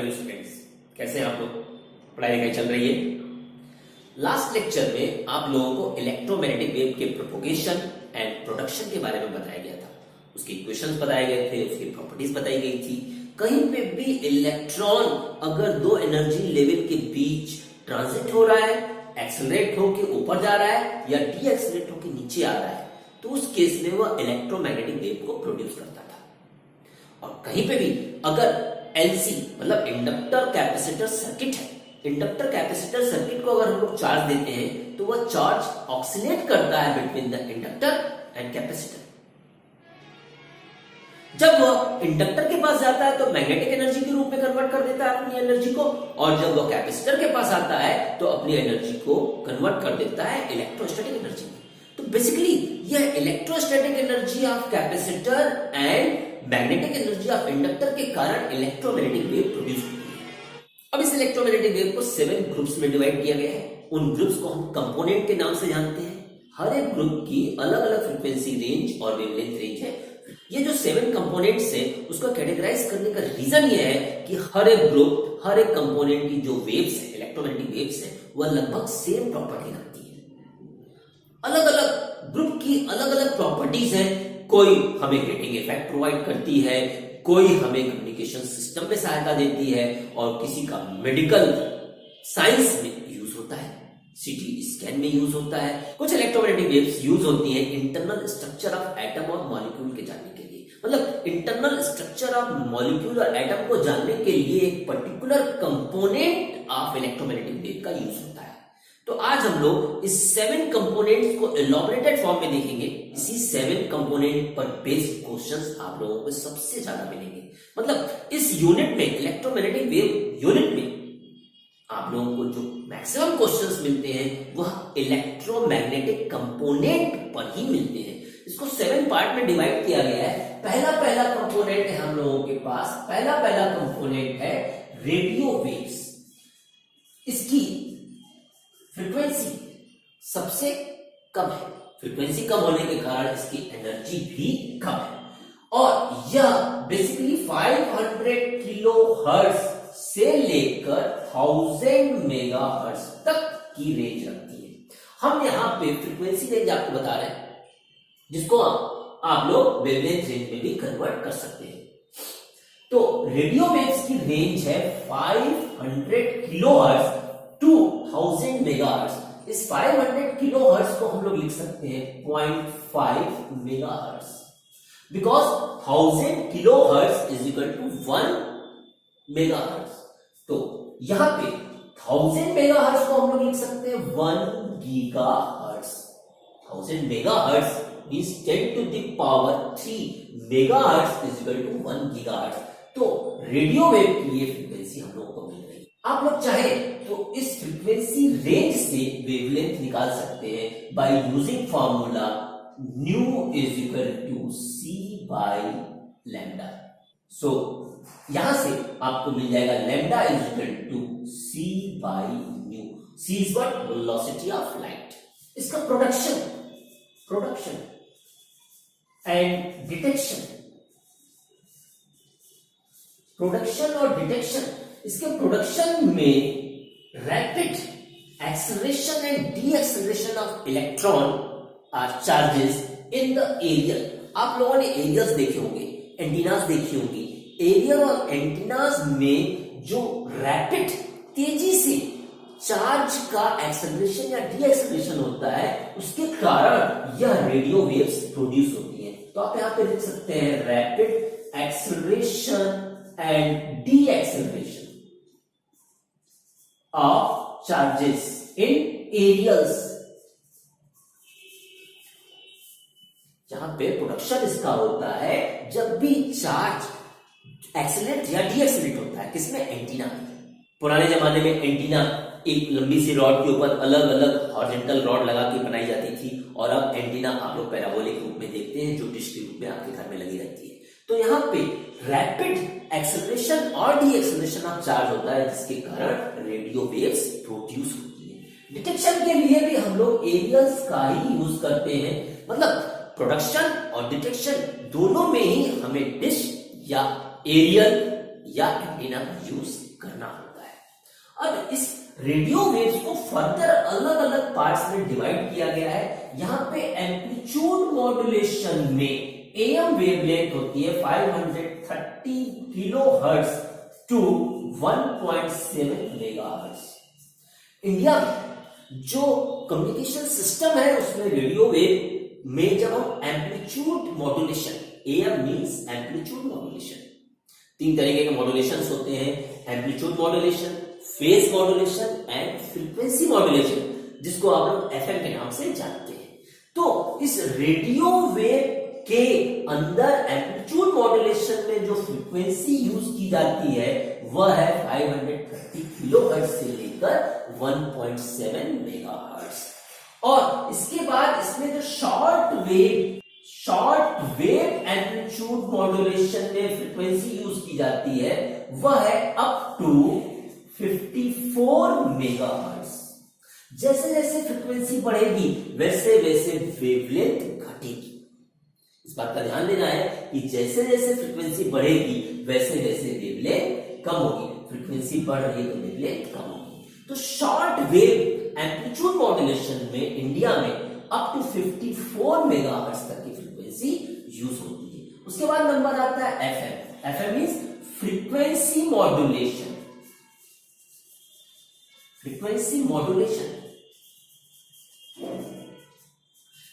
Hello students, कैसे हैं आप लोग? पढ़ाई लिखाई चल रही है। लास्ट लेक्चर में आप लोगों को इलेक्ट्रोमैग्नेटिक वेव के प्रोपोगेशन एंड प्रोडक्शन के बारे में बताया गया था। उसके इक्वेशंस बताए गए थे, उसकी प्रॉपर्टीज बताई गई थी। कहीं पे भी इलेक्ट्रॉन अगर दो एनर्जी लेवल के बीच ट्रांजिट हो रहा है, एक्सेलरेट होकर ऊपर जा रहा है या डी एक्सेलरेट होकर नीचे आ रहा है, तो उस केस में वह इलेक्ट्रोमैग्नेटिक वेव को प्रोड्यूस करता था। और कहीं पे भी अगर एलसी मतलब इंडक्टर कैपेसिटर सर्किट है, इंडक्टर कैपेसिटर सर्किट को अगर हम लोग चार्ज देते हैं तो वह चार्ज ऑक्सिलेट करता है between the inductor and capacitor. जब वह इंडक्टर के पास जाता है तो मैग्नेटिक एनर्जी के रूप में कन्वर्ट कर देता है अपनी एनर्जी को, और जब वह कैपेसिटर के पास आता है तो अपनी एनर्जी को कन्वर्ट कर देता है इलेक्ट्रोस्टैटिक एनर्जी में। तो बेसिकली यह electrostatic energy of capacitor and magnetic energy of inductor के कारण इलेक्ट्रोमैग्नेटिक वेव प्रोड्यूस होती है। अब इस इलेक्ट्रोमैग्नेटिक वेव को 7 ग्रुप्स में डिवाइड किया गया है। उन ग्रुप्स को हम कंपोनेंट के नाम से जानते हैं। हर एक ग्रुप की अलग अलग फ्रीक्वेंसी रेंज और वेवलेंथ रेंज है। ये जो 7 कंपोनेंट्स है उसको कैटेगराइज करने का रीजन ये है कि हर एक ग्रुप, हर एक कंपोनेंट की जो वेव्स है, इलेक्ट्रोमैग्नेटिक वेव्स है, वह लगभग सेम प्रॉपर्टी रखती है। अलग अलग ग्रुप की अलग अलग प्रॉपर्टीज है। कोई हमें हीटिंग इफेक्ट प्रोवाइड करती है, कोई हमें कम्युनिकेशन सिस्टम में सहायता देती है, और किसी का मेडिकल साइंस में यूज होता है, सीटी स्कैन में यूज होता है। कुछ इलेक्ट्रोमैग्नेटिक वेव्स यूज होती हैं इंटरनल स्ट्रक्चर ऑफ एटम और मॉलिक्यूल के जानने के लिए। मतलब इंटरनल स्ट्रक्चर ऑफ मॉलिक्यूल और एटम को जानने के लिए एक particular component of electromagnetic wave का यूज होता है। तो आज हम लोग इस 7 कंपोनेंट्स को एलॉबरेटेड फॉर्म में देखेंगे। इसी 7 कंपोनेंट पर बेस्ड क्वेश्चंस आप लोगों को सबसे ज्यादा मिलेंगे। मतलब इस यूनिट में, इलेक्ट्रोमैग्नेटिक वेव यूनिट में, आप लोगों को जो मैक्सिमम क्वेश्चंस मिलते हैं वह इलेक्ट्रोमैग्नेटिक कंपोनेंट पर ही मिलते हैं। इसको 7 पार्ट में डिवाइड किया गया है। पहला कंपोनेंट है हम लोगों के पास, पहला कंपोनेंट है रेडियो वेव्स। इसकी फ्रीक्वेंसी सबसे कम है। फ्रीक्वेंसी कम होने के कारण इसकी एनर्जी भी कम है, और यह बेसिकली 500 किलो हर्ट्ज से लेकर 1000 मेगाहर्ट्ज तक की रेंज रखती है। हम यहां पे फ्रीक्वेंसी रेंज आपको बता रहे हैं, जिसको आप लोग वेवलेंथ रेंज में भी कन्वर्ट कर सकते हैं। तो रेडियो वेव्स की रेंज है 500 किलो हर्ट्ज टू 1000 मेगाहर्ट्ज। इस 500 किलो हर्ट्ज को हम लोग लिख सकते हैं 0.5 megahertz, because 1000 kilo hertz is equal to 1 megahertz. तो यहां पे 1000 मेगाहर्ट्ज को हम लोग लिख सकते हैं 1 gigahertz. 1000 megahertz means 10 to the power 3 megahertz is equal to 1 gigahertz. तो रेडियो वेव की ये फ्रीक्वेंसी हम लोगों को मिल रही है। आप लोग चाहे तो इस फ्रीक्वेंसी रेंज से वेवलेंथ निकाल सकते हैं by using formula nu is equal to c by lambda. So यहां से आपको मिल जाएगा lambda is equal to c by nu. C is what? Velocity of light. इसका प्रोडक्शन एंड डिटेक्शन, प्रोडक्शन और डिटेक्शन। इसके प्रोडक्शन में rapid acceleration and deceleration of electron or charges in the aerial. आप लोगों ने एरियल्स देखे होंगे, antennas देखी होंगी। एरियल और एंटीनास में जो रैपिड तेजी से चार्ज का एक्सेलरेशन या डी एक्सेलरेशन होता है, उसके कारण यह रेडियो वेव्स प्रोड्यूस होती है। तो आप यहां पे लिख सकते हैं rapid acceleration and D acceleration of charges in areas। जहां पे प्रोडक्शन इसका होता है जब भी चार्ज एक्सेलरेट या डी एक्सेलरेट होता है। किसमें? एंटीना में। पुराने जमाने में एंटीना एक लंबी सी रॉड के ऊपर अलग अलग हॉरिजॉन्टल रॉड लगा के बनाई जाती थी, और अब एंटीना आप लोग पैराबोलिक रूप में देखते हैं जो डिश के रूप में आपके घर में लगी रहती है। तो यहां पे रैपिड एक्सेलरेशन और डी एक्सेलरेशन ऑफ चार्ज होता है, जिसके कारण रेडियो वेव्स प्रोड्यूस होती है। डिटेक्शन के लिए भी हम लोग एरियल्स का ही यूज करते हैं। मतलब प्रोडक्शन और डिटेक्शन दोनों में ही हमें डिश या एरियल या एंटीना का यूज करना होता है। अब इस रेडियो वेव्स को फर्दर अलग अलग पार्ट्स में डिवाइड किया गया है। यहाँ पे एम्पलीट्यूड मॉड्यूलेशन में एएम वेवलेंथ होती है 530 किलोहर्ट्ज टू 1.7 मेगाहर्ट्ज। इंडिया में जो कम्युनिकेशन सिस्टम है उसमें रेडियो वेव में जब हम amplitude modulation, am means amplitude modulation, तीन तरीके के मॉड्यूलेशंस होते हैं, amplitude modulation, phase modulation and frequency modulation, जिसको आप लोग एफएम के नाम से जानते हैं। तो इस रेडियो वेव के अंदर एम्पलीट्यूड मॉड्यूलेशन में जो फ्रीक्वेंसी यूज की जाती है वह है 530 किलोहर्ट्ज से लेकर 1.7 मेगाहर्ट्ज। और इसके बाद इसमें जो शॉर्ट वेव एम्पलीट्यूड मॉड्यूलेशन में फ्रीक्वेंसी यूज की जाती है वह है अप टू 54 मेगाहर्ट्ज। जैसे जैसे फ्रीक्वेंसी बढ़ेगी वैसे वैसे वेवलेंथ घटेगी। इस बात का ध्यान देना है कि जैसे जैसे फ्रीक्वेंसी बढ़ेगी वैसे वैसे वेवलेंथ कम होगी, फ्रीक्वेंसी बढ़ रही है तो वेवलेंथ कम होगी। तो शॉर्ट वेव एम्पलीट्यूड मॉड्यूलेशन में इंडिया में अप टू 54 मेगाहर्ट्ज तक की फ्रीक्वेंसी यूज होती है। उसके बाद नंबर आता है FM. FM means frequency modulation. Frequency modulation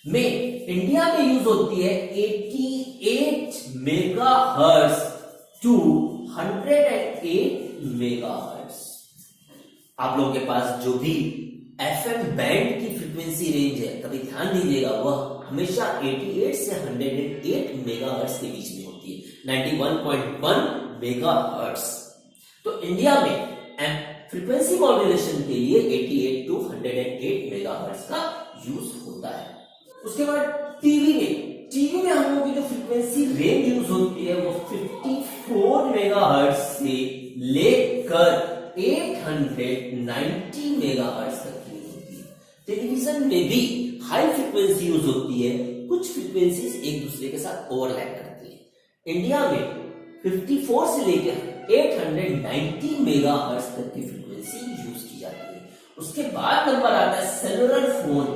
में इंडिया में यूज होती है 88 मेगाहर्ट्ज टू 108 मेगाहर्ट्ज। आप लोगों के पास जो भी एफएम बैंड की फ्रीक्वेंसी रेंज है, कभी ध्यान दीजिएगा, वह हमेशा 88 से 108 मेगाहर्ट्ज के बीच में होती है, 91.1 मेगाहर्ट्ज। तो इंडिया में फ्रीक्वेंसी मॉड्यूलेशन के लिए 88 टू 108 मेगाहर्ट्ज का यूज होता है। उसके बाद टीवी में हम लोगों की जो फ्रीक्वेंसी रेंज यूज होती है वो 54 मेगाहर्ट्ज से लेकर 890 मेगाहर्ट्ज तक की होती है। टेलीविजन में भी हाई फ्रीक्वेंसी यूज होती है, कुछ फ्रीक्वेंसीज एक दूसरे के साथ ओवरलैप करती है। इंडिया में 54 से लेकर 890 मेगाहर्ट्ज तक की फ्रीक्वेंसी यूज की जाती है। उसके बाद नंबर आता है सेलुलर फोन,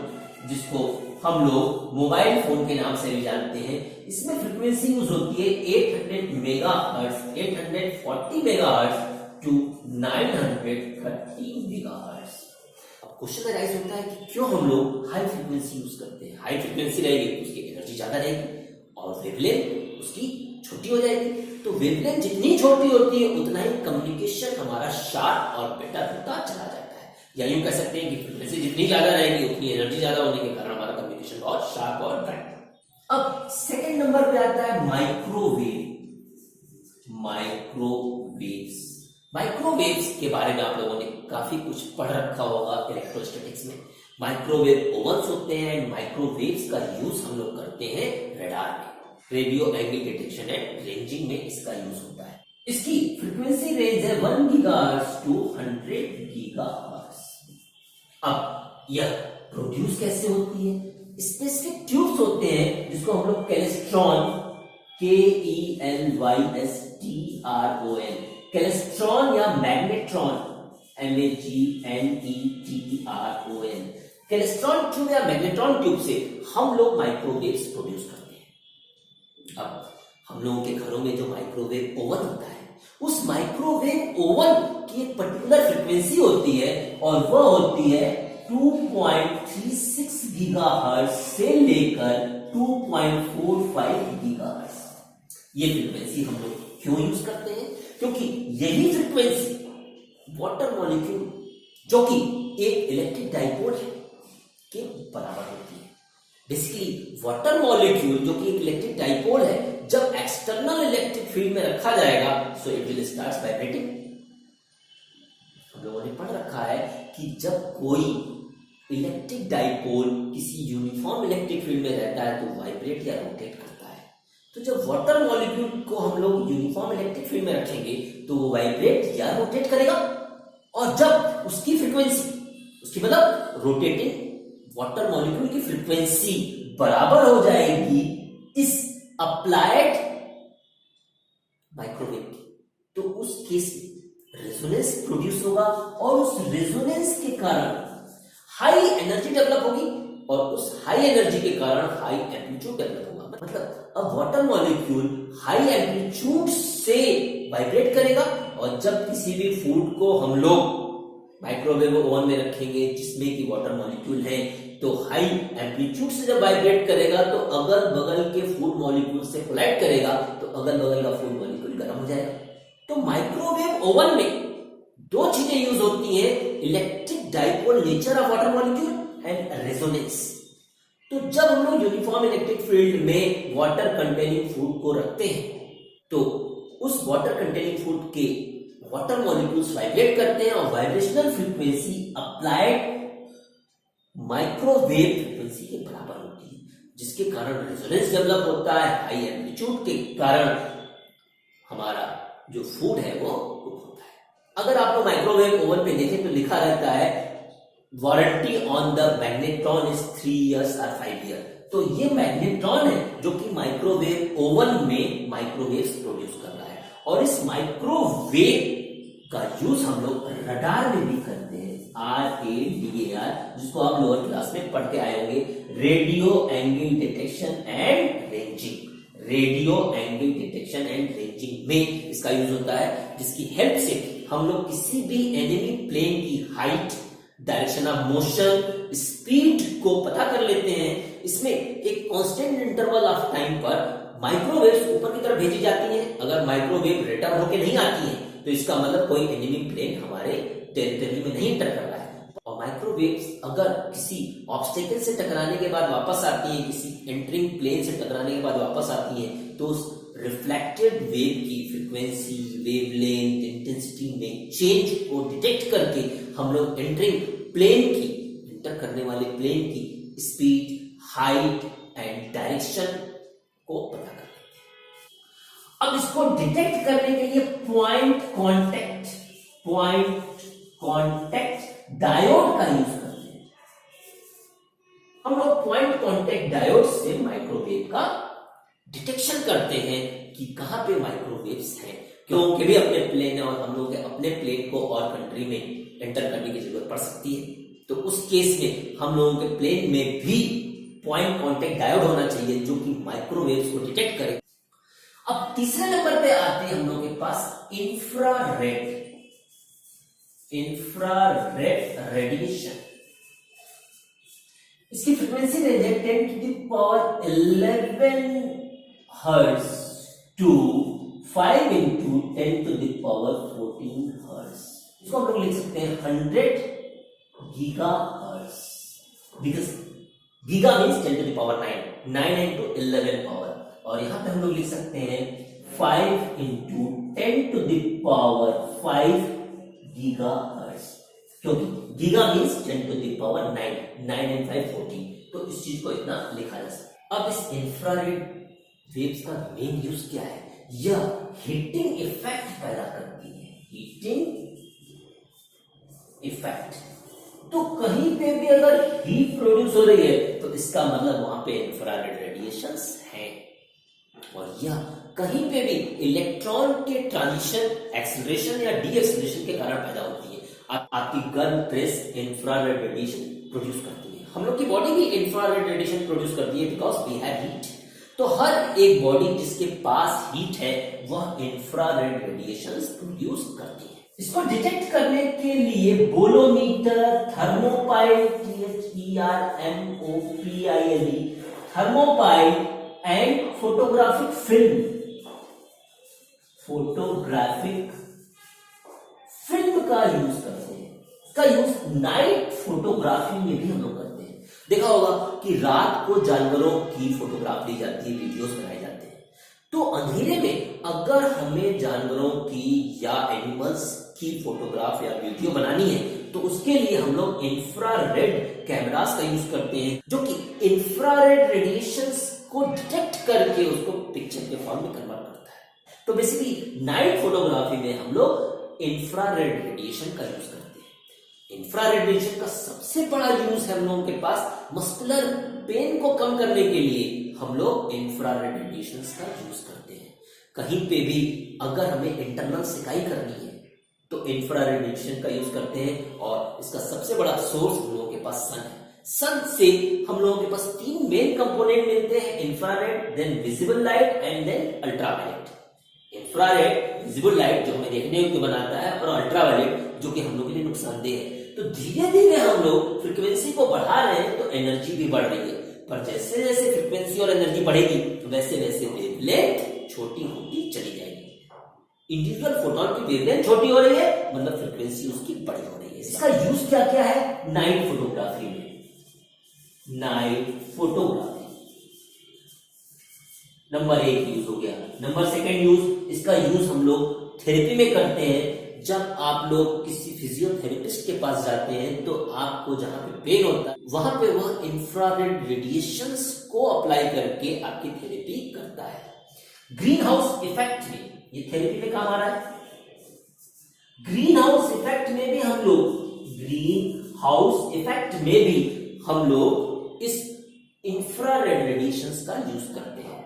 जिसको हम लोग मोबाइल फोन के नाम से भी जानते हैं। इसमें फ्रीक्वेंसी यूज होती है 800 मेगाहर्ट्ज, 840 मेगाहर्ट्ज टू 930 मेगाहर्ट्ज। अब क्वेश्चन राइज होता है कि क्यों हम लोग हाई फ्रीक्वेंसी यूज करते हैं। हाई फ्रीक्वेंसी रहेगी तो उसकी एनर्जी ज्यादा रहेगी और वेवलेंथ उसकी छोटी हो जाएगी। तो वेवलेंथ जितनी छोटी होती है उतना ही कम्युनिकेशन हमारा शार्प और बेटर होता चला जाता है। या यूं कह सकते हैं कि फ्रीक्वेंसी जितनी ज्यादा रहेगी उतनी एनर्जी ज्यादा होने के कारण हमारा कम्युनिकेशन बहुत शार्प और ब्राइट। अब सेकंड नंबर पे आता है माइक्रोवेव। माइक्रोवेव्स के बारे में आप लोगों ने काफी कुछ पढ़ रखा होगा इलेक्ट्रोस्टैटिक्स में। माइक्रोवेव ओवन्स होते हैं। माइक्रोवेव्स का यूज हम लोग करते हैं रडार में, radio angle detection and ranging में इसका यूज होता है। इसकी फ्रीक्वेंसी रेंज है 1 गीगाहर्ट्ज टू 100 गीगाहर्ट्ज। अब यह प्रोड्यूस कैसे होती है? स्पेसिफिक ट्यूब्स होते हैं जिसको हम लोग कैलेस्ट्रॉन, KELYSTRON, कैलेस्ट्रॉन या मैग्नेट्रॉन, MEGNETRON, कैलेस्ट्रॉन ट्यूब या मैग्नेट्रॉन ट्यूब से हम लोग माइक्रोवेव्स प्रोड्यूस करते हैं। अब हम लोगों के घरों में जो माइक्रोवेव ओवन होता है, उस माइक्रोवेव ओवन की एक पर्टिकुलर फ्रीक्वेंसी होती है और वह होती है 2.36 गीगाहर्ट्ज से लेकर 2.45 गीगाहर्ट्ज। ये फ्रीक्वेंसी हम लोग क्यों यूज करते हैं? क्योंकि यही फ्रीक्वेंसी वाटर मॉलिक्यूल जो कि एक इलेक्ट्रिक डाइपोल है के बराबर होती है। बेसिकली वाटर मॉलिक्यूल जो कि एक इलेक्ट्रिक डाइपोल है, जब एक्सटर्नल इलेक्ट्रिक फील्ड में रखा जाएगा so it will start vibrating. हम लोगों ने पढ़ रखा है कि जब कोई इलेक्ट्रिक डाइपोल किसी यूनिफॉर्म इलेक्ट्रिक फील्ड में रहता है तो वाइब्रेट या रोटेट करता है। तो जब वाटर मॉलिक्यूल को हम लोग यूनिफॉर्म इलेक्ट्रिक फील्ड में रखेंगे तो वो वाइब्रेट या रोटेट करेगा, और जब उसकी फ्रीक्वेंसी, उसकी मतलब रोटेटिंग वाटर मॉलिक्यूल की फ्रीक्वेंसी बराबर हो जाएगी इस अप्लाइड माइक्रोवेव की, तो उस केस में रेजोनेंस प्रोड्यूस होगा और उस रेजोनेंस के कारण हाई एनर्जी डेवलप होगी और उस हाई एनर्जी के कारण हाई एम्पलीट्यूड डेवलप होगा। मतलब अब वाटर मॉलिक्यूल हाई एम्पलीट्यूड से वाइब्रेट करेगा और जब किसी भी फूड को हम लोग माइक्रोवेव ओवन में रखेंगे जिसमें कि वाटर मॉलिक्यूल है, तो हाई एम्पलीट्यूड से जब वाइब्रेट करेगा तो अगल बगल के फूड मॉलिक्यूल से कोलाइड करेगा तो अगल बगल का फूड मॉलिक्यूल गर्म हो जाएगा। तो माइक्रोवेव ओवन में दो चीजें यूज होती हैं, electric dipole nature of water molecule and resonance. तो जब हम लोग यूनिफॉर्म इलेक्ट्रिक फील्ड में वाटर कंटेनिंग फूड को रखते हैं तो उस वाटर कंटेनिंग फूड के वाटर मॉलिक्यूल्स वाइब्रेट करते हैं और vibrational frequency applied microwave frequency के बराबर होती है, जिसके कारण रेजोनेंस डेवलप होता है। हाई एम्पलीट्यूड के कारण हमारा जो फूड है वो कुक होता है। अगर आप लोग माइक्रोवेव ओवन पे देखें तो लिखा रहता है warranty on the magnetron is 3 years or 5 years। तो ये मैग्नेट्रॉन है जो कि माइक्रोवेव ओवन में माइक्रोवेव्स प्रोड्यूस कर रहा है और इस माइक्रोवेव का यूज हम लोग रडार में भी करते हैं, RADAR, जिसको आप लोअर क्लास में पढ़ के आए होंगे, radio angle detection and ranging. Radio angle detection and ranging में इसका यूज होता है, जिसकी हेल्प से हम लोग किसी भी एनिमी प्लेन की height, direction of motion, speed को पता कर लेते हैं। इसमें एक कांस्टेंट इंटरवल ऑफ टाइम पर माइक्रोवेव्स ऊपर की तरफ भेजी जाती हैं। अगर माइक्रोवेव रिटर्न होके नहीं आती है तो इसका मतलब कोई एनिमी प्लेन हमारे टेरिटरी में नहीं एंटर कर रहा है। और माइक्रोवेव्स अगर किसी ऑब्स्टेकल से टकराने के बाद वापस आती है, किसी एंटरिंग प्लेन से टकराने के बाद वापस आती है, तो उस रिफ्लेक्टेड वेव की फ्रीक्वेंसी, वेवलेंथ, इंटेंसिटी में चेंज को डिटेक्ट करके हम लोग एंटरिंग प्लेन की, एंटर करने वाले प्लेन की स्पीड, हाइट एंड डायरेक्शन को पता कर लेते हैं। अब इसको डिटेक्ट करने के लिए पॉइंट कांटेक्ट डायोड का यूज करते हैं। हम लोग पॉइंट कांटेक्ट डायोड से माइक्रोवेव का डिटेक्शन करते हैं कि कहां पे माइक्रोवेव्स हैं, क्योंकि भी अपने प्लेन है और हम लोग अपने प्लेन को और कंट्री में एंटर करने की जरूरत पड़ सकती है। तो उस केस में हम लोगों के प्लेन में भी पॉइंट कांटेक्ट डायोड होना चाहिए जो कि माइक्रोवेव्स को डिटेक्ट करे। अब तीसरे नंबर पे आते हैं हम लोग के पास इंफ्रारेड रेडिएशन। इसकी फ्रीक्वेंसी रेंज है 10 to the power 11 hertz to 5 into 10 to the power 14 hertz. इसको हम लोग लिख सकते हैं 100 giga hertz, because giga means 10 to the power 9 into 11 power, और यहां पे हम लोग लिख सकते हैं 5 into 10 to the power 5 giga hertz, क्योंकि giga means 10 to the power 9 and 5 14। तो इस चीज को इतना लिखा जा सकता है। अब इस इंफ्रारेड वेव्स का मेन यूज क्या है? यह हीटिंग इफेक्ट पैदा करती है, हीटिंग इफेक्ट। तो कहीं पे भी अगर हीट प्रोड्यूस हो रही है तो इसका मतलब वहां पे इंफ्रारेड रेडिएशंस हैं, और यह कहीं पे भी इलेक्ट्रॉन के ट्रांजिशन, एक्सेलरेशन या डी एक्सेलरेशन के कारण पैदा होती है। आपकी गर्म प्रेस इंफ्रारेड रेडिएशन प्रोड्यूस करती है। हम लोग की बॉडी भी इंफ्रारेड रेडिएशन प्रोड्यूस करती है बिकॉज वी हैव हीट। तो हर एक बॉडी जिसके पास हीट है वह इंफ्रारेड रेडिएशंस प्रोड्यूस करती है। इसको डिटेक्ट करने के लिए bolometer, thermopile, THERMOPILE, thermopile and photographic film का यूज करते हैं। इसका यूज नाइट फोटोग्राफी में भी हम लोग करते हैं। देखा होगा कि रात को जानवरों की फोटोग्राफ ली जाती है, वीडियोस बनाए जाते हैं। तो अंधेरे में अगर हमें जानवरों की या एनिमल्स की फोटोग्राफ या वीडियो बनानी है तो उसके लिए हम लोग इंफ्रारेड कैमरास का यूज करते हैं, जो कि इंफ्रारेड रेडिएशंस को डिटेक्ट करके उसको पिक्चर के फॉर्म में कन्वर्ट करता है। तो बेसिकली नाइट फोटोग्राफी में हम लोग इंफ्रारेड रेडिएशन का यूज करते हैं। इंफ्रारेड रेडिएशन का सबसे बड़ा यूज है हम लोगों के पास मस्कुलर पेन को कम करने के लिए हम लोग इंफ्रारेड रेडिएशंस का यूज करते हैं। कहीं पे भी अगर हमें इंटरनल सिकाई करनी है तो इंफ्रारेड रेडिएशन का यूज करते हैं, और इसका सबसे बड़ा सोर्स हम लोगों के पास सन है। सन से हम लोगों के पास तीन मेन कंपोनेंट मिलते हैं, infrared, then visible light and then ultraviolet. Infrared visible light जो हमें देखने योग्य बनाता है, और अल्ट्रावायलेट जो कि हम लोग के लिए नुकसानदेह है। तो धीरे धीरे हम लोग फ्रीक्वेंसी को बढ़ा रहे हैं तो एनर्जी भी बढ़ रही है, पर जैसे जैसे फ्रीक्वेंसी और एनर्जी बढ़ेगी वैसे वैसे वेवलेंथ छोटी होती चली जाएगी। इंडिविजुअल फोटोन की वेवलेंथ छोटी हो रही है, मतलब फ्रीक्वेंसी उसकी बड़ी हो रही है। इसका यूज क्या क्या है नाइट फोटोग्राफी में? नाइट फोटोग्राफी नंबर 1 यूज हो गया। नंबर 2 यूज, इसका यूज हम लोग थेरेपी में करते हैं। जब आप लोग किसी फिजियोथेरेपिस्ट के पास जाते हैं तो आपको जहां पे पेन होता है वहां पे वह इंफ्रारेड रेडिएशंस को अप्लाई करके आपकी थेरेपी करता है। ग्रीन हाउस इफेक्ट में ये थेरेपी में काम आ रहा है। ग्रीन हाउस इफेक्ट में भी हम लोग इस इंफ्रारेड रेडिएशंस का यूज करते हैं,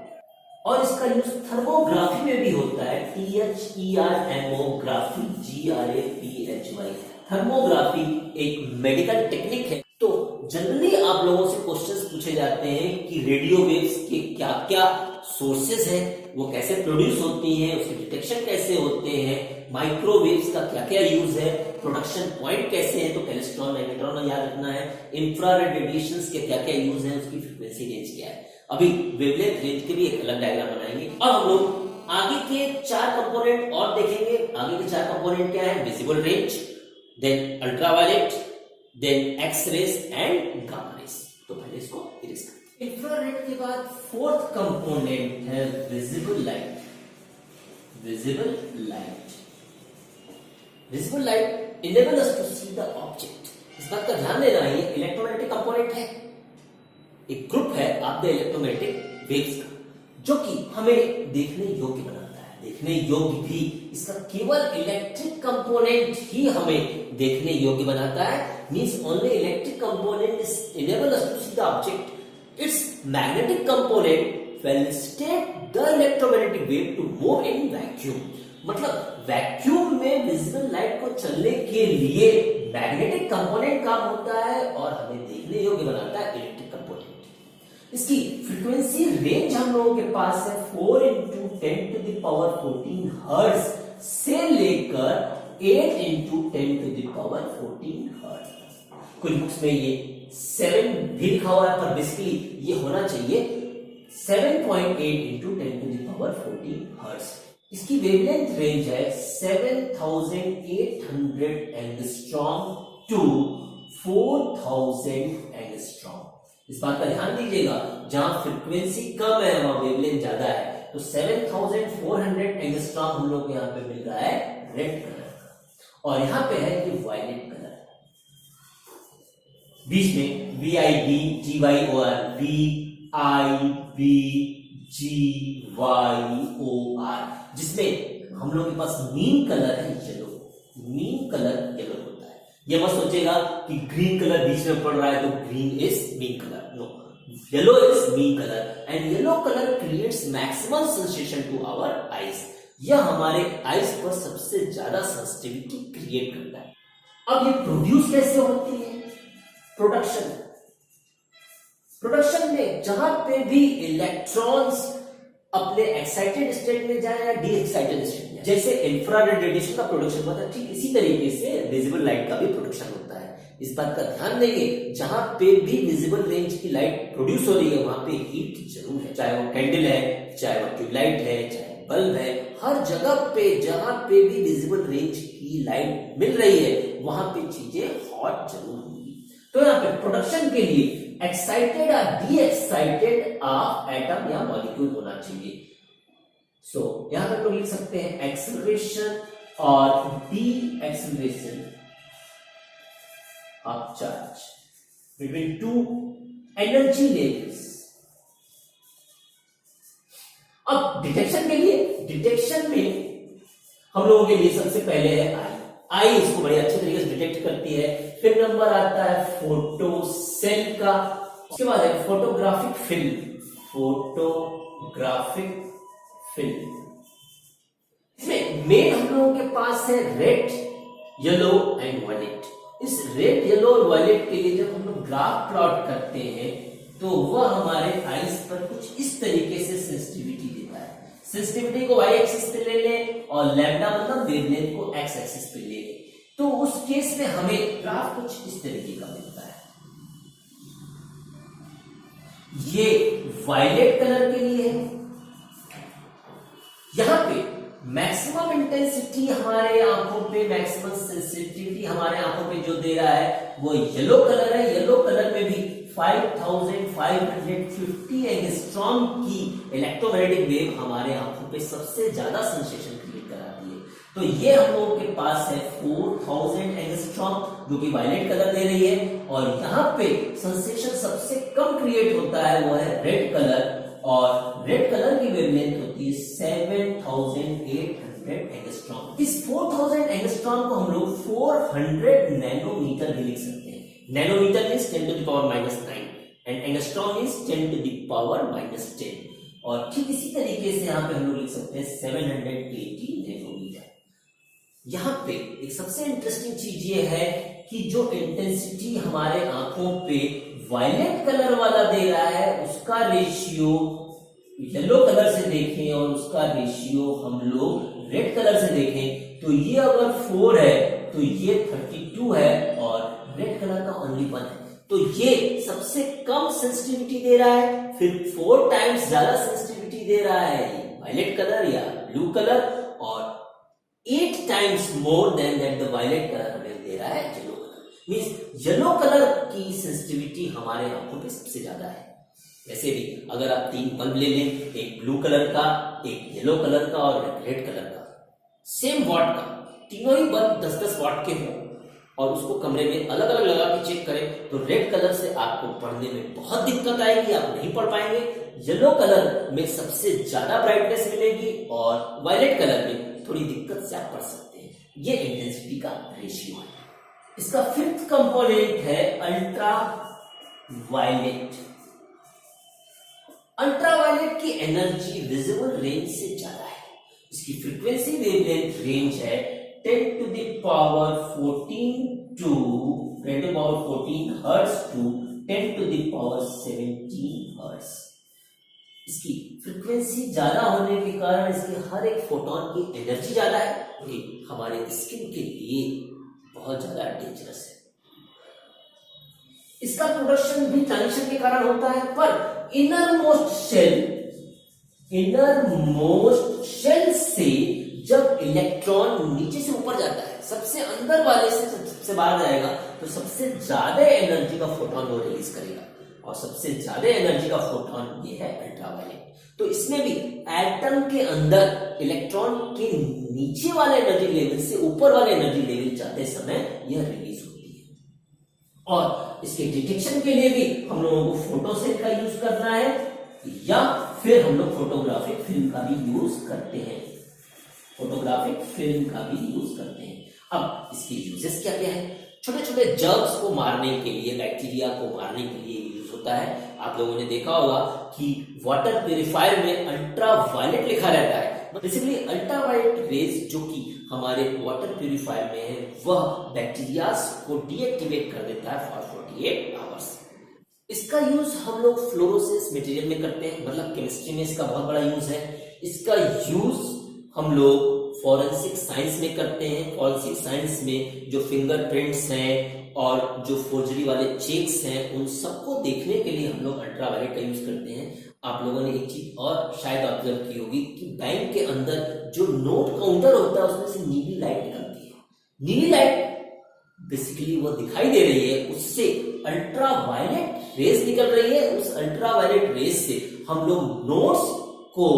और इसका यूज थर्मोग्राफी में भी होता है। THERMOग्राफी, GRAPHY। थर्मोग्राफी एक मेडिकल टेक्निक है। तो जनरली आप लोगों से क्वेश्चंस पूछे जाते हैं कि रेडियो वेव्स के क्या क्या सोर्सेज हैं, वो कैसे प्रोड्यूस होती हैं, उसके डिटेक्शन कैसे होते हैं, माइक्रोवेव्स का क्या क्या यूज है, प्रोडक्शन पॉइंट कैसे है, तो कैल्स्ट्रॉन मैग्नेट्रॉन याद रखना है। इंफ्रारेड रेडिएशंस के क्या क्या यूज है, उसकी फ्रीक्वेंसी रेंज क्या है। अभी वेवलेंथ रेंज के भी एक अलग डायग्राम बनाएंगे। और हम लोग आगे के 4 कंपोनेंट और देखेंगे। आगे के 4 कंपोनेंट क्या है? Visible range, then ultraviolet, then X rays and gamma rays. तो पहले इसको इरेज करते हैं। इंफ्रारेड के बाद 4th कंपोनेंट है visible light. Visible light enable us to see the object. इस बात का ध्यान देना है, ये इलेक्ट्रोमैग्नेटिक कंपोनेंट है, एक ग्रुप है ऑफ द इलेक्ट्रोमैग्नेटिक वेव्स का, जो कि हमें देखने योग्य बनाता है। देखने योग्य भी, इसका केवल इलेक्ट्रिक कंपोनेंट ही हमें देखने योग्य बनाता है। Means only electric component is enable us to see the object. It's magnetic component facilitate the electromagnetic wave to move in vacuum। मतलब वैक्यूम में विजिबल लाइट को चलने के लिए मैग्नेटिक कंपोनेंट काम होता है, और हमें देखने योग्य बनाता है इलेक्ट्रिक कंपोनेंट। इसकी फ्रीक्वेंसी रेंज हम लोगों के पास है 4 × 10⁻14 हर्ट्ज से लेकर 8 × 10⁻14 हर्ट्ज। कुछ बुक्स में ये 7 भी लिखा हुआ है, पर बेसिकली ये होना चाहिए 7.8 × 10⁻14 हर्ट्ज। इसकी वेवलेंथ रेंज है 7800 एंगस्ट्रॉम टू 4000 एंगस्ट्रॉम। इस बात का ध्यान दीजिएगा, जहां फ्रीक्वेंसी कम है वहां वेवलेंथ ज्यादा है। तो 7400 एंगस्ट्रॉम हम लोग यहां पे मिल रहा है रेड कलर का, और यहां पे है कि वायलेट कलर। बीच में VIB GYOR, VIBGYOR, जिसमें हम लोग के पास मीन कलर है येलो। मीन कलर येलो होता है। ये मत सोचेगा कि ग्रीन कलर बीच में पड़ रहा है तो green is mean colour. No, yellow is mean colour, and yellow colour creates maximum sensation to our eyes. यह हमारे आईज पर सबसे ज्यादा सेंसिटिविटी क्रिएट करता है। अब ये प्रोड्यूस कैसे होती है? प्रोडक्शन में जहां पे भी इलेक्ट्रॉन्स अपने एक्साइटेड स्टेट में जाए या डी एक्साइटेड स्टेट में, जैसे इंफ्रारेड रेडिएशन का प्रोडक्शन होता है, ठीक इसी तरीके से विजिबल लाइट का भी प्रोडक्शन होता है। इस बात का ध्यान देंगे, जहां पे भी विजिबल रेंज की लाइट प्रोड्यूस हो रही है वहां पे हीट जरूर है, चाहे वो कैंडल है, चाहे वो ट्यूबलाइट है, चाहे बल्ब है। हर जगह पे जहां पे भी विजिबल रेंज की लाइट मिल रही है वहां पे चीजें हॉट जरूर होंगी। तो यहाँ पे प्रोडक्शन के लिए एक्साइटेड या डी एक्साइटेड ऑफ एटम या मॉलिक्यूल होना चाहिए। सो यहां पर लोग लिख सकते हैं एक्सेलरेशन और D acceleration of charge between two energy levels. अब डिटेक्शन के लिए, डिटेक्शन में हम लोगों के लिए सबसे पहले है आई इसको बड़े अच्छे तरीके से डिटेक्ट करती है। फिर नंबर आता है फोटो सेल का, उसके बाद है फोटोग्राफिक फिल्म। फोटोग्राफिक फिल्म इसमें मेन हम लोगों के पास है रेड, येलो एंड वायलेट। इस रेड, येलो और वायलेट के लिए जब हम लोग ग्राफ प्लॉट करते हैं तो वह हमारे आईज पर कुछ इस तरीके से सेंसिटिविटी देता है। सेंसिटिविटी को वाई एक्सिस पे ले लें और लैम्डा मतलब वेवलेंथ को एक्स एक्सिस पे ले लें, तो उस केस में हमें ग्राफ कुछ इस तरीके का मिलता है। ये वायलेट कलर के लिए है। यहां पे मैक्सिमम इंटेंसिटी हमारे आंखों पे, मैक्सिमम सेंसिटिविटी हमारे आंखों पे जो दे रहा है वो येलो कलर है। येलो कलर में भी 5550 एंगस्ट्रॉम की इलेक्ट्रोमैग्नेटिक वेव हमारे आंखों पे सबसे ज्यादा सेंसेशन क्रिएट कराती है। तो ये हम लोगों के पास है 4000 एंगस्ट्रॉम जो कि वायलेट कलर दे रही है, और यहाँ पे सेंसेशन सबसे कम क्रिएट होता है वो है रेड कलर, और रेड कलर की वेवलेंथ होती है 7800 एंगस्ट्रॉम। इस 4000 एंगस्ट्रॉम को हम लोग 400 नैनोमीटर भी लिख सकते हैं। Nanometer means 10 to the power -9 and angstrom means 10 to the power -10, और ठीक इसी तरीके से यहाँ पे हम लोग लिख सकते हैं 780 नैनोमीटर। यहाँ पे एक सबसे इंटरेस्टिंग चीज ये है कि जो इंटेंसिटी हमारे आंखों पे वायलेट कलर वाला दे रहा है उसका रेशियो येलो कलर से देखें और उसका रेशियो हम लोग रेड कलर से देखें तो ये अगर 4 है तो ये 32 है, और रेड कलर का ओनली 1 है। तो ये सबसे कम सेंसिटिविटी दे रहा है, फिर 4 टाइम्स ज्यादा सेंसिटिविटी दे रहा है वायलेट कलर या ब्लू कलर, और 8 times more than that the violet colour हमें दे रहा है yellow colour. Means yellow colour की सेंसिटिविटी हमारे आंखों पे सबसे ज्यादा है। वैसे भी अगर आप 3 बल्ब ले लें, एक ब्लू कलर का, एक येलो कलर का और एक रेड कलर का, सेम वॉट का, तीनों ही बल्ब 10-10 वॉट के हों और उसको कमरे में अलग अलग लगा के चेक करें तो रेड कलर से आपको पढ़ने में बहुत दिक्कत आएगी, आप नहीं पढ़ पाएंगे। येलो कलर में सबसे ज्यादा ब्राइटनेस मिलेगी और वायलेट कलर में थोड़ी दिक्कत से आप पढ़ सकते हैं। ये इंटेंसिटी का रेशियो है। इसका 5th कंपोनेंट है अल्ट्रा वायलेट। अल्ट्रावायलेट की एनर्जी विजिबल रेंज से ज्यादा है। इसकी फ्रीक्वेंसी वेवलेंथ रेंज है 10 to the power 14 hertz to 10 to the power 17 hertz. इसकी फ्रीक्वेंसी ज्यादा होने के कारण इसके हर एक फोटोन की एनर्जी ज्यादा है, जो हमारे स्किन के लिए बहुत ज्यादा डेंजरस है। इसका प्रोडक्शन भी ट्रांजिशन के कारण होता है, पर इनरमोस्ट शेल से जब इलेक्ट्रॉन नीचे से ऊपर जाता है, सबसे अंदर वाले से सबसे बाहर जाएगा, तो सबसे ज्यादा एनर्जी का फोटोन वो रिलीज करेगा, और सबसे ज्यादा एनर्जी का फोटोन ये है अल्ट्रावायलेट। तो इसमें भी एटम के अंदर इलेक्ट्रॉन के नीचे वाले एनर्जी लेवल से ऊपर वाले एनर्जी लेवल जाते समय यह रिलीज होती है। और इसके डिटेक्शन के लिए भी हम लोगों को फोटोसेल का यूज करना है, या फिर हम लोग फोटोग्राफिक फिल्म का भी यूज करते हैं। अब इसके यूजेस क्या क्या है? छोटे छोटे जर्म्स को मारने के लिए, बैक्टीरिया को मारने के लिए यूज होता है। आप लोगों ने देखा होगा कि वाटर प्यूरिफायर में अल्ट्रावायलेट लिखा रहता है। बेसिकली अल्ट्रावायलेट रेज जो कि हमारे वाटर प्यूरिफायर में है, वह बैक्टीरिया को डीएक्टिवेट कर देता है फॉर 48 आवर्स। इसका यूज हम लोग फ्लोरोसेंस मटेरियल में करते हैं, मतलब केमिस्ट्री में इसका बहुत बड़ा यूज है। इसका यूज हम लोग फॉरेंसिक साइंस में करते हैं। फॉरेंसिक साइंस में जो फिंगरप्रिंट्स हैं और जो फोर्जरी वाले चेक्स हैं, उन सबको देखने के लिए हम लोग अल्ट्रावायलेट का यूज करते हैं। आप लोगों ने एक चीज और शायद ऑब्जर्व की होगी कि बैंक के अंदर जो नोट काउंटर होता है उसमें से नीली लाइट निकलती है। नीली लाइट बेसिकली वो दिखाई दे रही है, उससे अल्ट्रावायलेट रेस निकल रही है। उस अल्ट्रावायलेट रेस से हम लोग नोट्स को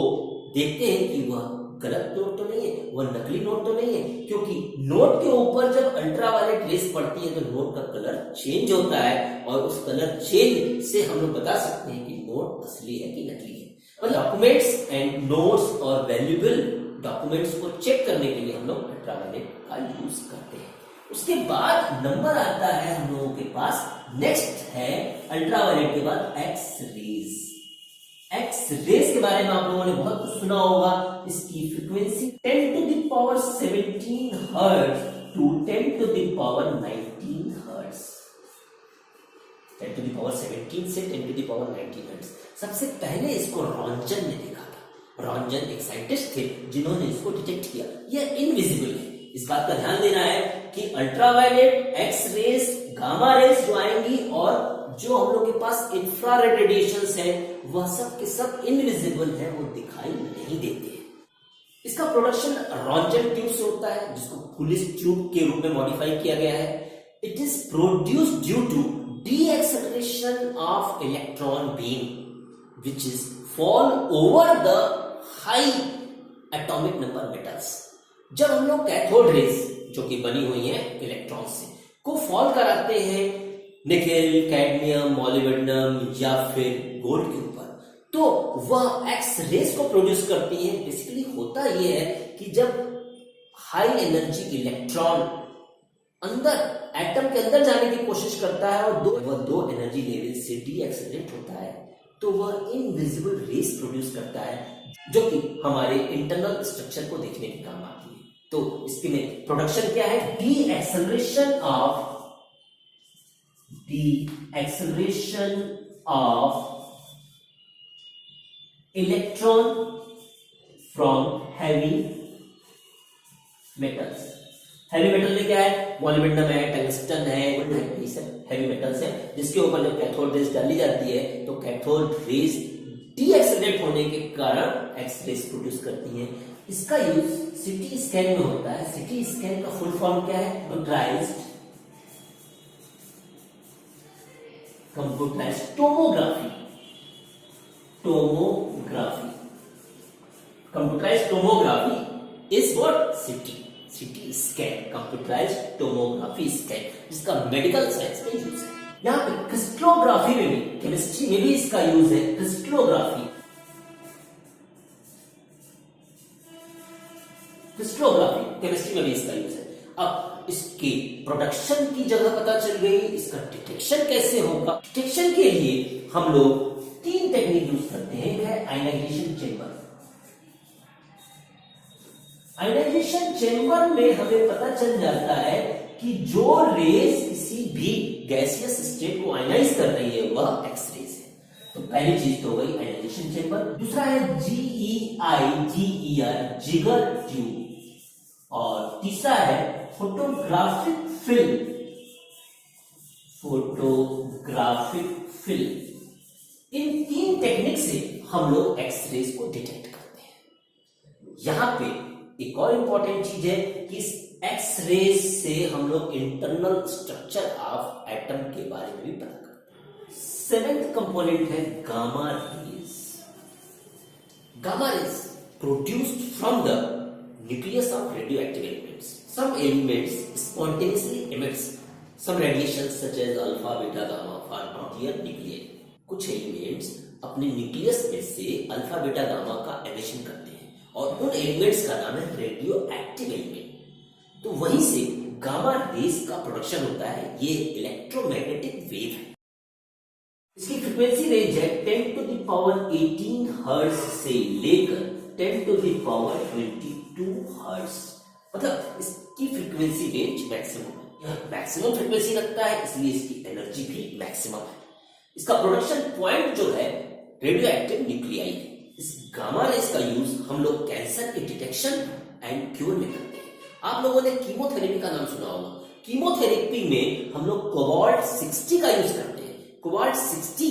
देखते हैं कि वह गलत नोट तो नहीं है, वह नकली नोट तो नहीं है, क्योंकि नोट के ऊपर जब अल्ट्रावायलेट रेस पड़ती है तो नोट का कलर चेंज होता है, और उस कलर चेंज से हम लोग बता सकते हैं कि नोट असली है कि नकली है। और डॉक्यूमेंट्स एंड नोट्स और वैल्यूएबल डॉक्यूमेंट्स को चेक करने के लिए हम लोग अल्ट्रावायलेट का यूज करते हैं। उसके बाद नंबर आता है हम लोगों के पास, नेक्स्ट है अल्ट्रावायलेट के बाद एक्स रेज। एक्स रेस के बारे में आप लोगों ने बहुत कुछ सुना होगा। इसकी frequency 10 to the power 17 hertz to 10 to the power 19 hertz. 10 to the power 17 से 10 टू द पावर 19 हर्ट्ज। सबसे पहले इसको रॉन्जन ने देखा था। रॉन्जन एक साइंटिस्ट थे जिन्होंने इसको डिटेक्ट किया। यह इनविजिबल है। इस बात का ध्यान देना है कि ultraviolet, X rays, gamma rays जो आएंगी और जो हम लोग के पास इंफ्रारेड रेडिएशंस है वह सब के सब इनविजिबल है, वो दिखाई नहीं देते हैं। इसका प्रोडक्शन रॉन्जन ट्यूब से होता है जिसको पुलिस ट्यूब के रूप में मॉडिफाई किया गया है। It is produced due to deceleration of electron beam which is fall over the high atomic number metals. जब हम लोग कैथोड रेस जो कि बनी हुई है इलेक्ट्रॉन से को फॉल कराते हैं निकेल, कैडमियम, मॉलिब्डेनम या फिर गोल्ड के ऊपर, तो वह एक्स रेस को प्रोड्यूस करती है। बेसिकली होता यह है कि जब हाई एनर्जी इलेक्ट्रॉन अंदर एटम के अंदर जाने की कोशिश करता है और वह दो एनर्जी लेवल से डी एक्सेलरेट होता है तो वह इनविजिबल रेस प्रोड्यूस करता है जो कि हमारे इंटरनल स्ट्रक्चर को देखने के काम आती है। तो इसके में प्रोडक्शन क्या है? D acceleration of electron from heavy metals. Heavy metal में क्या है? मॉलिब्डेनम है, टंगस्टन है, ये सब हैवी मेटल्स है जिसके ऊपर जब कैथोड रेस डाली जाती है तो कैथोड रेस डी एक्सेलरेट होने के कारण एक्स रेस प्रोड्यूस करती है। इसका यूज सीटी स्कैन में होता है। सीटी स्कैन का फुल फॉर्म क्या है? Computerised tomography. Computerised tomography is what? CT scan, computerised tomography scan, जिसका मेडिकल साइंस में यूज है। यहाँ पे क्रिस्टलोग्राफी में भी, केमिस्ट्री में भी इसका यूज है। क्रिस्टलोग्राफी केमिस्ट्री में भी इसका यूज है। अब इसके प्रोडक्शन की जगह पता चल गई, इसका डिटेक्शन कैसे होगा? डिटेक्शन के लिए हम लोग तीन टेक्निक यूज करते हैं। एक है आयनाइजेशन चेंबर। आयनाइजेशन चेंबर में हमें पता चल जाता है कि जो रेस किसी भी गैसियस स्टेट को आयनाइज कर रही है वह एक्स रेस है। तो पहली चीज तो हो गई आयनाइजेशन चेंबर। दूसरा है GEIGER, जिगर ट्यूब। और तीसरा है फोटोग्राफिक फिल्म। इन तीन टेक्निक से हम लोग एक्स रेस को डिटेक्ट करते हैं। यहां पे एक और इंपॉर्टेंट चीज है कि इस एक्स रेस से हम लोग इंटरनल स्ट्रक्चर ऑफ एटम के बारे में भी पता करते हैं। सेवेंथ कंपोनेंट है gamma rays. Gamma rays produced from the nucleus of radioactive elements. Some elements spontaneously emits some radiations such as alpha, beta, gamma are not here nuclei. कुछ elements अपने न्यूक्लियस में से अल्फा, बीटा, गामा का emission करते हैं और उन elements का नाम है रेडियो एक्टिव एलिमेंट। तो वहीं से गामा रेज का प्रोडक्शन होता है। ये इलेक्ट्रोमैग्नेटिक वेव है। इसकी फ्रीक्वेंसी रेंज है 10 टू द पावर 18 हर्ट्ज से लेकर 10 टू द पावर 22 हर्ट्ज। मतलब इसकी फ्रीक्वेंसी रेंज मैक्सिमम है। यह मैक्सिमम फ्रीक्वेंसी रखता है इसलिए इसकी एनर्जी भी मैक्सिमम है। इसका प्रोडक्शन पॉइंट जो है रेडियो एक्टिव न्यूक्लियाई है। इस गामा रेस का यूज हम लोग कैंसर के डिटेक्शन एंड क्योर में करते हैं। आप लोगों ने कीमोथेरेपी का नाम सुना होगा। कीमोथेरेपी में हम लोग कोबाल्ट 60 का यूज करते हैं। कोबाल्ट 60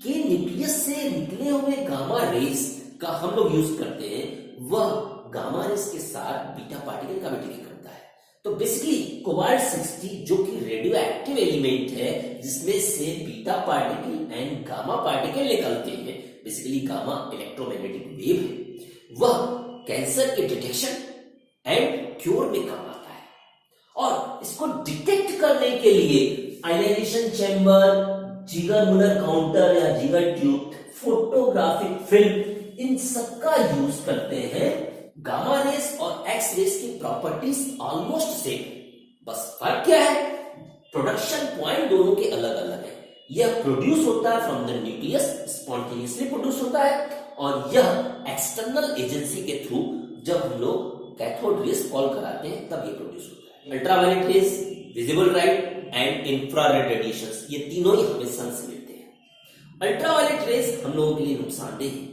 के न्यूक्लियस से निकले हुए गामा रेस का हम लोग यूज करते हैं। वह गामा रेस के साथ बीटा पार्टिकल का भी डिटेक्ट करता है। तो बेसिकली कोबाल्ट 60 जो कि रेडियो एक्टिव एलिमेंट है जिसमें से beta particle and gamma particle निकलते हैं, बेसिकली गामा इलेक्ट्रोमैग्नेटिक वेव है, वह कैंसर के डिटेक्शन एंड क्योर में काम आता है। और इसको डिटेक्ट करने के लिए आयनाइजेशन चैम्बर, जिगर मुलर काउंटर या जिगर ट्यूब, फोटोग्राफिक फिल्म, इन सबका यूज करते हैं। गामा रेस और एक्स रेस की प्रॉपर्टीज ऑलमोस्ट सेम, बस फर्क क्या है? प्रोडक्शन पॉइंट दोनों के अलग अलग है। यह प्रोड्यूस होता है from the nucleus, spontaneously produce होता है, और यह एक्सटर्नल एजेंसी के थ्रू जब हम लोग कैथोड रेस कॉल कराते हैं तब ये प्रोड्यूस होता है। Ultraviolet rays, visible light and infrared radiations, ये तीनों ही हमें सन से मिलते हैं। अल्ट्रावायलेट रेस हम लोगों के लिए नुकसानदेह है,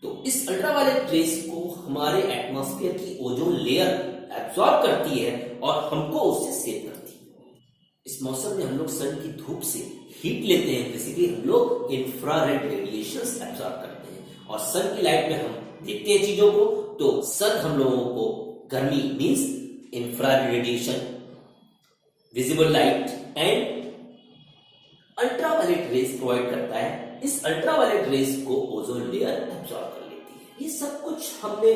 तो इस अल्ट्रावायलेट रेस को हमारे एटमॉस्फेयर की ओजोन लेयर एब्सॉर्ब करती है और हमको उससे सेव करती है। इस मौसम में हम लोग सन की धूप से हीट लेते हैं, बेसिकली हम लोग इंफ्रारेड रेडिएशंस एब्सॉर्ब करते हैं, और सन की लाइट में हम देखते हैं चीजों को, तो सन हम लोगों को गर्मी means infrared radiation, visible light and ultraviolet rays provide करता है। इस अल्ट्रावायलेट रेस को ओजोन लेयर एब्सॉर्ब कर लेती है। ये सब कुछ हमने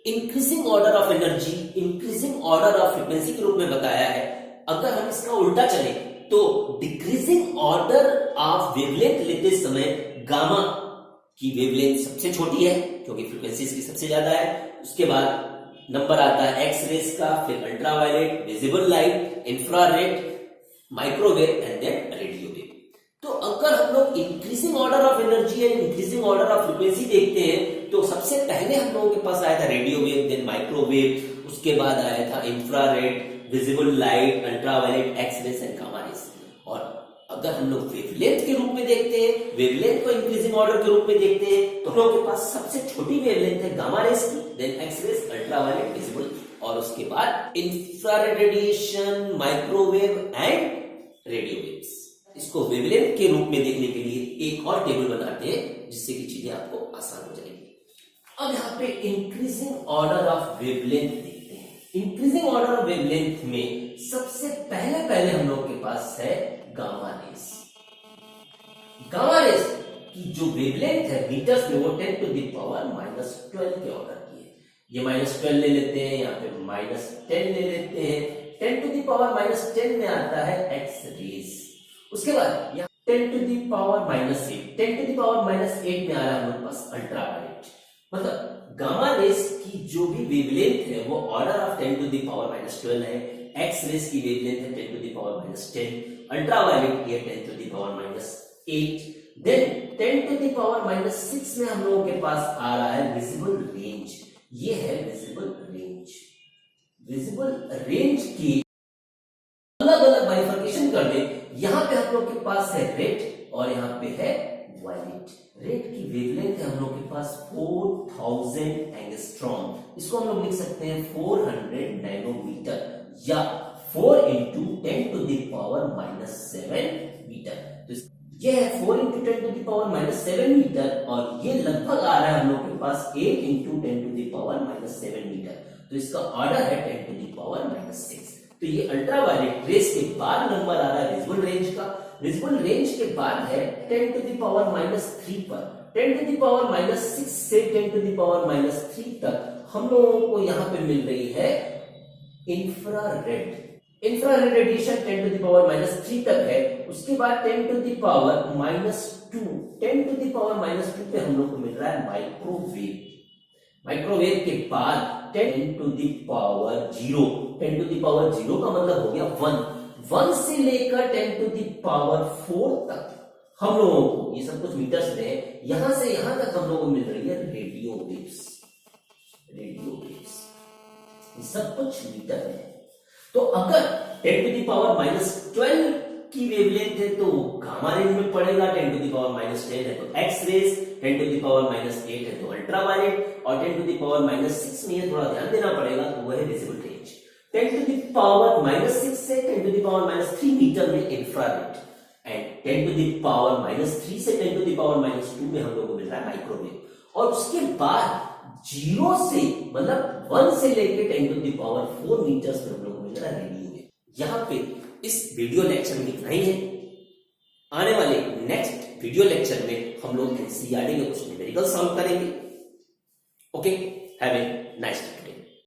increasing order of energy, increasing order of frequency के रूप में बताया है। अगर हम इसका उल्टा चले तो डिक्रीजिंग ऑर्डर ऑफ वेवलेंथ लेते समय गामा की वेवलेंथ सबसे छोटी है क्योंकि फ्रीक्वेंसी इसकी सबसे ज्यादा है। उसके बाद नंबर आता है एक्स रेस का, फिर ultraviolet, visible light, infrared, microwave and then radio wave. तो अगर हम लोग increasing order of energy and increasing order of frequency देखते हैं तो सबसे पहले हम लोगों के पास आया था रेडियो वेव, देन माइक्रोवेव, उसके बाद आया था infrared, visible light, ultraviolet, X rays and gamma rays. और अगर हम लोग वेवलेंथ के रूप में देखते हैं, वेवलेंथ को इंक्रीजिंग ऑर्डर के रूप में देखते हैं, तो हम लोगों के पास सबसे छोटी वेवलेंथ है गामा रेस की, then X rays, ultraviolet, visible, और उसके बाद infrared radiation, microwave and radio waves. इसको वेवलेंथ के रूप में देखने के लिए एक और टेबल बनाते हैं जिससे कि चीजें आपको आसान हो जाएगी। अब यहाँ पे इंक्रीजिंग ऑर्डर ऑफ वेवलेंथ देखते हैं। इंक्रीजिंग ऑर्डर ऑफ वेवलेंथ में सबसे पहले हम लोग के पास है गामा रेस। गामा रेस की जो वेवलेंथ है मीटर्स में वो 10 टू द पावर -12 के ऑर्डर की है। ये -12 ले लेते हैं, यहाँ पे -10 ले लेते हैं। 10 टू द पावर -10 में आता है एक्स रेस। उसके बाद यहाँ 10 to the power -8, 10 to the power -8 में आ रहा है हमारे पास अल्ट्रावायलेट। मतलब गामा रेस की जो भी वेवलेंथ है वो order of 10 to the power -12 है। एक्स रेस की वेवलेंथ है 10 टू द पावर -10, अल्ट्रावायलेट की है 10 to the power -8, then 10 to the power -6 में हम लोगों के पास आ रहा है विजिबल रेंज। ये है विजिबल रेंज। विजिबल रेंज की अलग अलग बाइफर्केशन कर दे, यहां पे हम लोग के पास है रेड और यहां पे है वायलेट। रेड की वेवलेंथ है हम लोग के पास 4000 एंगस्ट्रॉम। इसको हम लोग लिख सकते हैं 400 नैनोमीटर या 4 into 10 to the power -7 metre. तो ये है 4 into 10 to the power -7 metre और ये लगभग आ रहा है हम लोग के पास 8 into 10 to the power -7 metre. तो इसका ऑर्डर है 10 टू द पावर -6। तो ये अल्ट्रावायलेट रेस के बाद नंबर आ रहा है विजिबल रेंज का। विजिबल रेंज के बाद है 10 टू द पावर -3 पर। 10 टू द पावर -6 से 10 टू द पावर -3 तक हम लोगों को यहाँ पे मिल रही है infrared. Infrared radiation 10 to the power -3 तक है। उसके बाद 10 to the power -2, 10 to the power -2 पे हम लोग को मिल रहा है माइक्रोवेव। माइक्रोवेव के बाद 10 to the power 0, 10 to the power 0 का मतलब हो गया 1 से लेकर 10 टू द पावर 4 तक हम लोगों को, ये सब कुछ मीटर्स में, यहां से यहां तक हम लोगों को मिल रही है रेडियो वेव्स। रेडियो वेव्स ये सब कुछ मीटर में है। तो अगर 10 टू द पावर -12 की वेवलेंथ है तो गामा रेंज में पड़ेगा, 10 टू द पावर -10 है तो X rays, 10 to the power -8 है तो अल्ट्रावायलेट, और 10 टू द पावर -6 में ये थोड़ा ध्यान देना पड़ेगा तो वह है visible range. 10 to the power -6 से 10 टू द पावर -3 मीटर में infrared, and 10 to the power -3 से 10 टू द पावर -2 में हम लोग को मिल रहा है माइक्रोवेव। और उसके बाद 0 से मतलब 1 से लेकर 10 टू द पावर 4 मीटर्स में हम लोग को मिल रहा है रेडियो वेव। यहाँ पे इस वीडियो लेक्चर में इतना ही है। आने वाले नेक्स्ट वीडियो लेक्चर में हम लोग एनसीईआरटी के कुछ न्यूमेरिकल सॉल्व करेंगे। Okay, have a nice day.